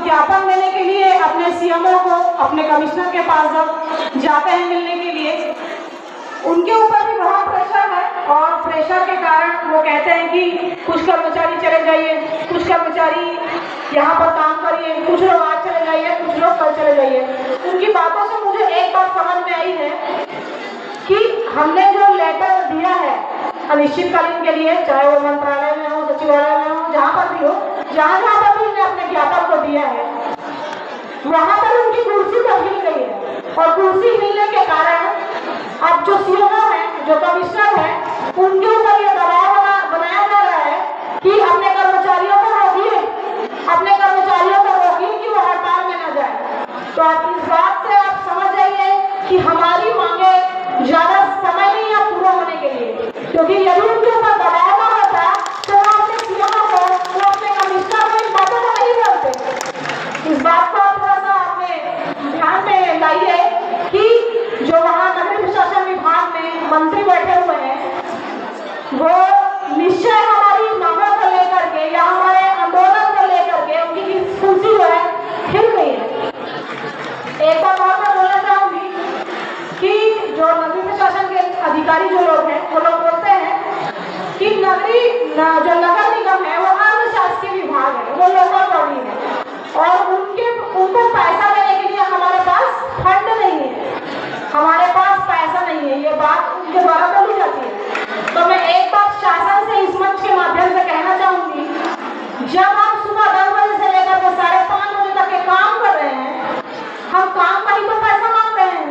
ज्ञापन देने के लिए अपने सीएमओ को, अपने कमिश्नर के पास जब जाते हैं मिलने के लिए, उनके ऊपर भी बहुत प्रेशर है और प्रेशर के कारण वो कहते हैं कि कुछ कर्मचारी चले जाइए, कुछ कर्मचारी यहाँ पर काम करिए, कुछ लोग आज चले जाइए, कुछ लोग कल चले जाइए। उनकी बातों से मुझे एक बात समझ में आई है कि हमने जो लेटर दिया है अनिश्चितकालीन के लिए, चाहे वो मंत्रालय में हो, सचिवालय में हो, जहाँ पर भी हो, जहाँ जहाँ पर भी हमने अपने ज्ञापन को दिया है, वहाँ पर उनकी कुर्सी तो हिल गई है। और कुर्सी हिलने के कारण अब जो सीएमओ है, जो कमिश्नर है, उनके ऊपर ये दबाव बनाया जा रहा है कि अपने कर्मचारियों को रोकिए, अपने कर्मचारियों को रोकिए कि वो हड़ताल में न जाए। तो आप इस बात से आप समझ जाइए कि हमारी मांगे ज्यादा समय नहीं है पूरा होने के लिए, क्योंकि यदि उनके ऊपर दबाव न होता तो वो अपने सीएमओ को, वो अपने कमिश्नर को इन बातों को नहीं बोलते। इस बात को थोड़ा सा आपने ध्यान में लाइए कि जो वहाँ नगर प्रशासन विभाग में मंत्री बैठे हुए हैं, वो निश्चय हमारी मांगों को लेकर के या हमारे आंदोलन को लेकर के उनकी कुर्सी जो है हिल गई है। एक बात और मैं बोलना चाहूंगी कि जो नगरीय प्रशासन के अधिकारी जो लोग हैं, वो लोग बोलते हैं कि जो नगर निगम है वो अर्ध शासकीय विभाग है, वो लोकल बॉडी है और उनको पैसा देने के लिए हमारे पास फंड नहीं है, हमारे पास पैसा नहीं है। ये बात उनके द्वारा बोली जाती है। तो मैं एक बात शासन से इस मंच के माध्यम से कहना चाहूंगी, जब हम सुबह 10 बजे से लेकर के 5:30 बजे तक के काम कर रहे हैं, हम काम का ही तो पैसा मांग रहे हैं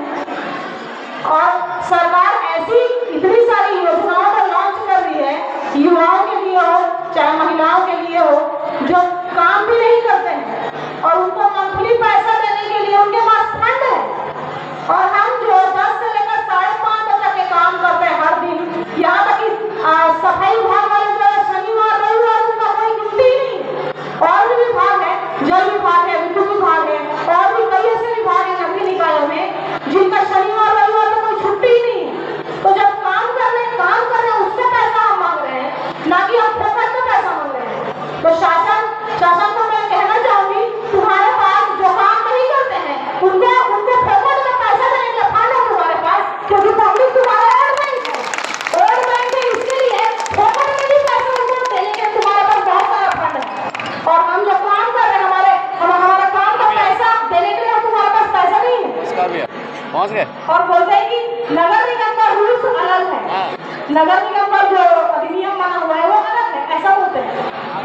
और सरकार ऐसी इतनी सारी योजनाओं को लॉन्च कर रही है, युवाओं के लिए हो चाहे महिलाओं के लिए हो, जो काम भी नहीं करते हैं और उनको मंथली पैसा देने के लिए उनके पास फंड है। और हम जो 10 से लेकर 5:30 बजे तक के काम करते हैं हर दिन, यहाँ तक कि सफाई विभाग वाले जो शनिवार रविवार उनका कोई ड्यूटी नहीं। और भी विभाग है, जल विभाग है, विद्युत विभाग है और भी कई ऐसे विभाग है नगरीय निकायों में जिनका शनिवार रविवार में कोई छुट्टी नहीं है। तो जब काम कर रहे हैं उसका पैसा हम मांग रहे हैं, ना कि हम फोकट में पैसा मांग रहे हैं। तो शासन को मैं कहना चाहूंगी, तुम्हारे पास जो काम नहीं करते हैं उनको फोकट में पैसा देने के फंड है तुम्हारे पास, क्योंकि पब्लिक तुम्हारा वोट बैंक है। वोट बैंक है, इसके लिए फोकट में भी पैसा उनको देने के तुम्हारे पास बहुत सारा फंड है। और हम जो काम कर रहे हैं, हमारा काम का पैसा देने के लिए तुम्हारे पास पैसा नहीं है। पहुंच गए और बोलते हैं कि नगर निगम का रूल्स अलग है, नगर निगम का जो अधिनियम बना हुआ है वो अलग है, ऐसा बोलते हैं।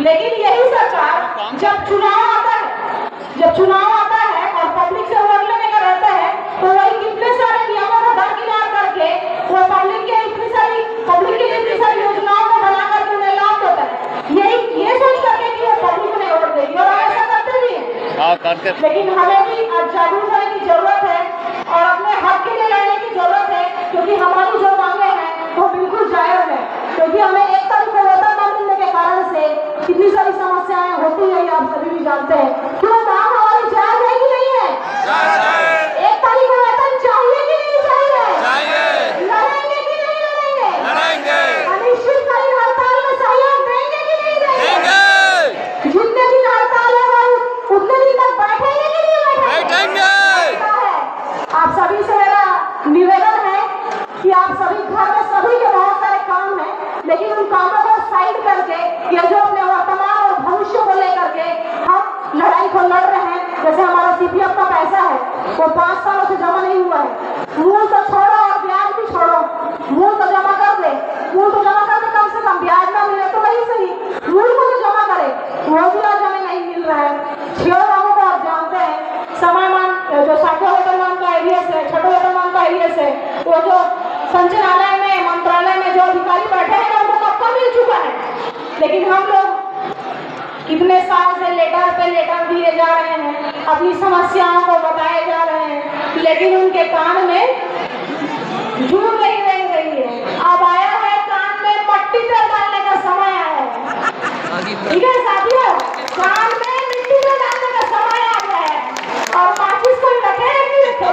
लेकिन यही सरकार जब चुनाव आता है और पब्लिक से वोट लेने का रहता है, तो वही कितने सारे नियमों को दरकिनार करके वो पब्लिक के लिए इतनी सारी योजनाओं को बना करके उन्हें लाभ देता है, ये सोच करके कि वो पब्लिक ने वोट देगी और ऐसा करते भी है। लेकिन हमें भी जागरूक होने की जरूरत है और अपने हक के लिए लड़ने की जरूरत है, क्योंकि हमारी जो मांगे हैं वो बिल्कुल जायज है। क्योंकि हमें 1 तारीख को वेतन न मिलने के कारण से कितनी सारी समस्याएं होती है, आप सभी भी जानते हैं। क्यों मांग हमारी जायज है कि नहीं है? 1 तारीख को वेतन चाहिए कि नहीं चाहिए? लड़ेंगे कि नहीं लड़ेंगे? अनिश्चितकालीन हड़ताल में सहयोग देंगे कि नहीं देंगे? जितने दिन हड़ताल है उतने दिन तक बैठेंगे कि नहीं बैठेंगे? आप सभी से मेरा निवेदन है कि आप सभी घर में सभी के बहुत सारे काम हैं, लेकिन उन कामों को साइड करके ये जो अपने वर्तमान और भविष्य को लेकर के हम लड़ाई को लड़ रहे हैं। जैसे हमारा सीपीएफ का पैसा है वो 5 सालों से जमा नहीं हुआ है, मूल तो छोड़ो और ब्याज भी छोड़ो, मूल तो जमा कर दे, कम से कम ब्याज ना मिले तो वही सही, मूल को तो जमा करे, वो भी आज हमें नहीं मिल रहा है। 6 लोगों को आप जानते हैं, समयमान जो 6ठे वेतनमान का एरियस है, 6ठे वेतनमान का एरियस है, वो जो संचालय में मंत्रालय में जो अधिकारी बैठे हैं उनको कब का मिल चुका है। लेकिन हम लोग कितने साल से लेटर पे लेटर दिए जा रहे हैं, अपनी समस्याओं को बताए जा रहे हैं, लेकिन उनके कान में जूं नहीं रह रही है। अब आया है कान में मट्टी तेल डालने का समय आया है। ठीक है साथियों, कान में मिट्टी तेल डालने का समय आ गया है और माचिस को रखे हैं कि रखे?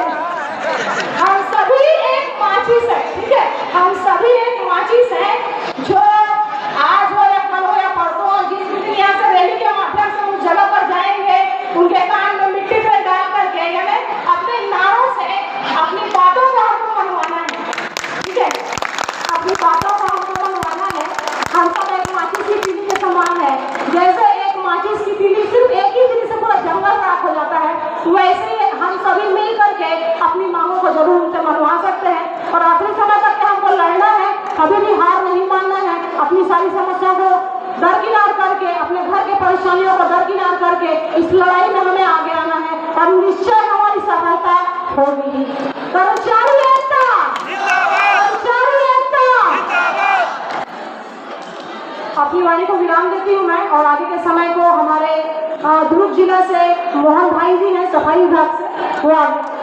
हम सभी एक माचिस है, ठीक है, हम सभी एक माचिस है जो आज हो या कल हो या परसों जिस दिन यहाँ से रैली के माध्यम से उस जगह पर जाएंगे, उनके माचिस की तीली सिर्फ एक ही तीली से पूरा जंगल राख हो जाता है, वैसे हम सभी मिल करके अपनी मांगों को जरूर उनसे मनवा सकते हैं। और आखिरी समय तक हमको लड़ना है, कभी भी हार नहीं मानना है, अपनी सारी समस्याओं को दरकिनार करके, अपने घर के परेशानियों को दरकिनार करके इस लड़ाई में हमें आगे आना है और निश्चय हमारी सफलता होगी। कर्मचारी एकता, कर्मचारी एकता। अपनी वाणी को विराम देती हूँ मैं और आगे के समय को हमारे दुर्ग जिला से मोहन भाई जी हैं सफाई विभाग से, वो आगे।